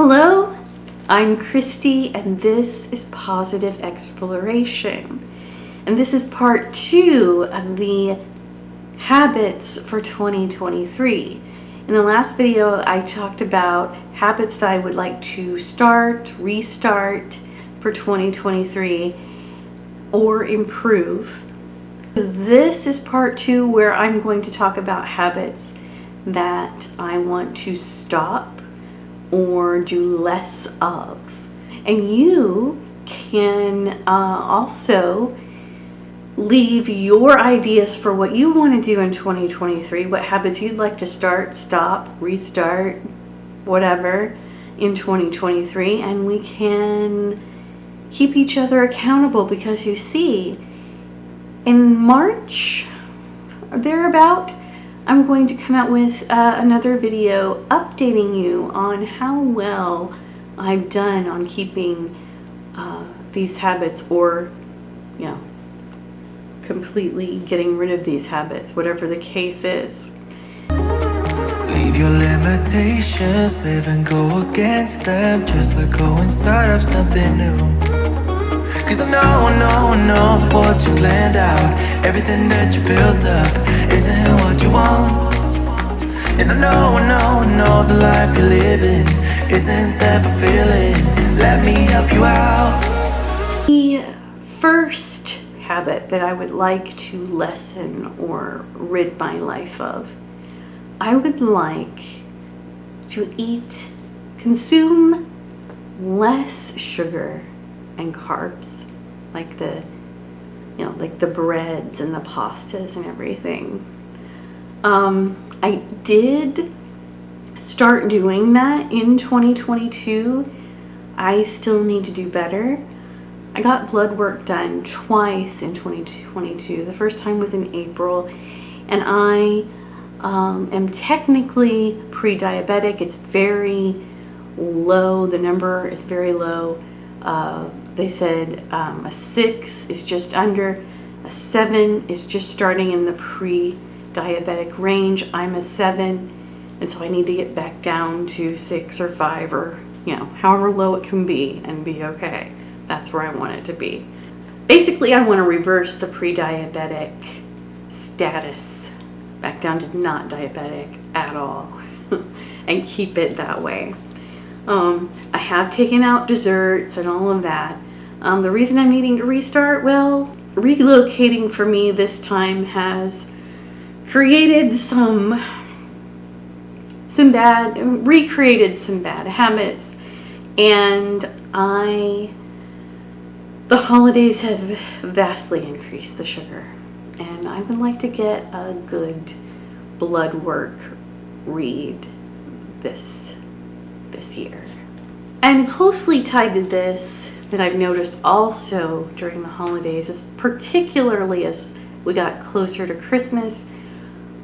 Hello, I'm Christy, and this is Positive X-Ploration. And this is part 2 of the habits for 2023. In the last video, I talked about habits that I would like to restart for 2023, or improve. This is part 2 where I'm going to talk about habits that I want to stop or do less of. And you can also leave your ideas for what you want to do in 2023, what habits you'd like to start, stop, restart, whatever in 2023, and we can keep each other accountable, because you see, in March or thereabout, I'm going to come out with another video updating you on how well I've done on keeping these habits, or completely getting rid of these habits, whatever the case is. Leave your limitations, live and go against them. Just let go and start up something new. Cause I know that what you planned out, everything that you built up, isn't what you want. And I know the life you're living isn't that fulfilling. Let me help you out. The first habit that I would like to lessen or rid my life of, I would like to consume less sugar and carbs, like the breads and the pastas and everything. I did start doing that in 2022. I still need to do better. I got blood work done twice in 2022. The first time was in April, and I am technically pre-diabetic. It's very low. The number is very low. They said a 6 is just under, a 7 is just starting in the pre-diabetic range. I'm a 7, and so I need to get back down to 6 or 5, or however low it can be, and be okay. That's where I want it to be. Basically, I want to reverse the pre-diabetic status back down to not diabetic at all and keep it that way. I have taken out desserts and all of that. The reason I'm needing to restart, well, relocating for me this time has created recreated some bad habits, and the holidays have vastly increased the sugar, and I would like to get a good blood work read this year. And closely tied to this, that I've noticed also during the holidays, is particularly as we got closer to Christmas,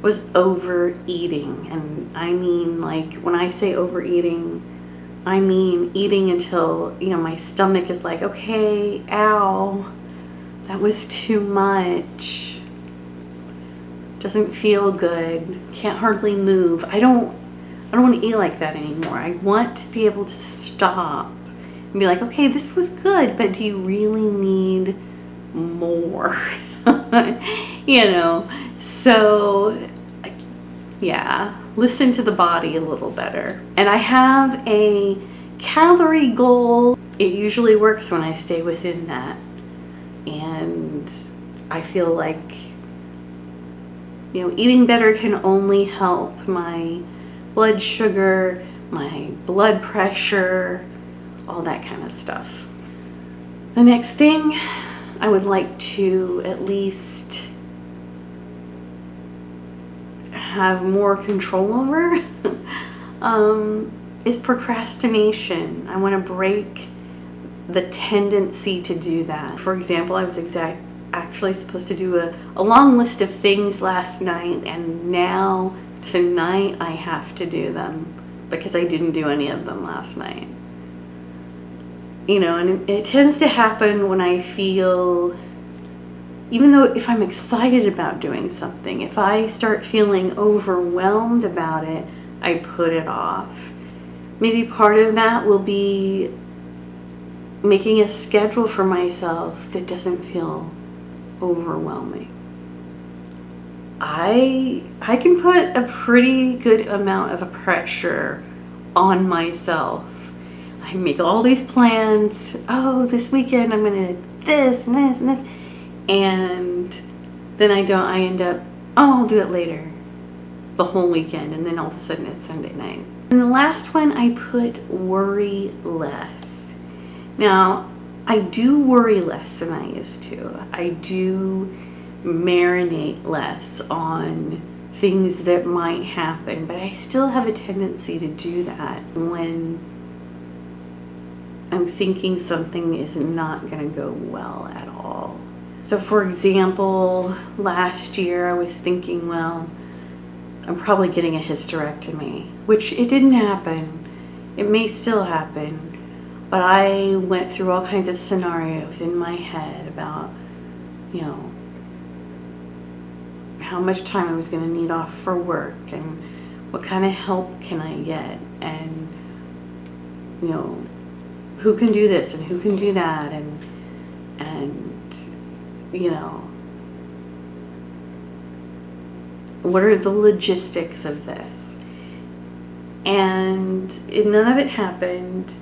was overeating. And I mean, like, when I say overeating, I mean eating until, my stomach is like, okay, ow, that was too much. Doesn't feel good. Can't hardly move. I don't want to eat like that anymore. I want to be able to stop and be like, okay, this was good, but do you really need more? So yeah, listen to the body a little better. And I have a calorie goal. It usually works when I stay within that. And I feel like, eating better can only help my blood sugar, my blood pressure, all that kind of stuff. The next thing I would like to at least have more control over is procrastination. I want to break the tendency to do that. For example, I was actually supposed to do a long list of things last night, and now tonight I have to do them because I didn't do any of them last night. And it tends to happen when I feel, even though if I'm excited about doing something, if I start feeling overwhelmed about it, I put it off. maybe part of that will be making a schedule for myself that doesn't feel overwhelming. I can put a pretty good amount of pressure on myself. I make all these plans. Oh, this weekend I'm gonna do this and this and this, and then I don't. I end up, oh, I'll do it later, the whole weekend, and then all of a sudden it's Sunday night. And the last one, I put worry less. Now, I do worry less than I used to. I do marinate less on things that might happen, but I still have a tendency to do that when I'm thinking something is not going to go well at all. So for example, last year I was thinking, well, I'm probably getting a hysterectomy, which it didn't happen. It may still happen, but I went through all kinds of scenarios in my head about, you know, how much time I was going to need off for work, and what kind of help can I get, and, you know, who can do this and who can do that, and you know, what are the logistics of this? And none of it happened.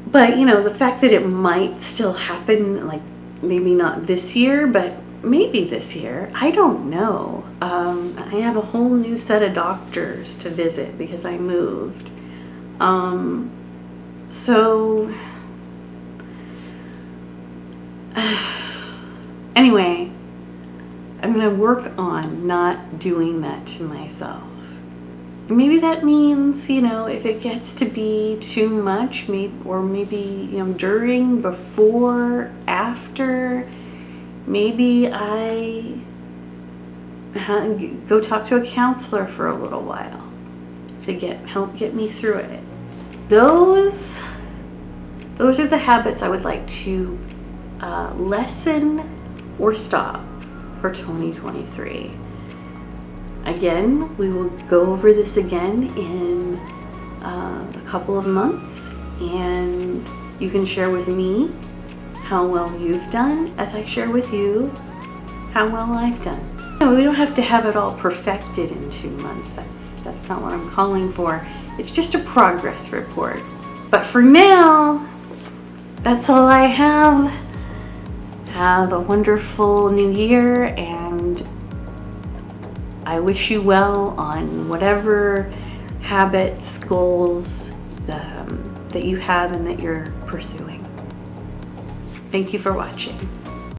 But, you know, the fact that it might still happen, like maybe not this year, but maybe this year, I don't know. I have a whole new set of doctors to visit because I moved. So anyway, I'm going to work on not doing that to myself. Maybe that means, you know, if it gets to be too much, maybe, you know, during, before, after, maybe I go talk to a counselor for a little while to help get me through it. Those are the habits I would like to lessen or stop for 2023. Again, we will go over this again in a couple of months, and you can share with me how well you've done as I share with you how well I've done. No, we don't have to have it all perfected in 2 months. That's not what I'm calling for. It's just a progress report. But for now, that's all I have. Have a wonderful new year, and I wish you well on whatever habits, goals that you have and that you're pursuing. Thank you for watching.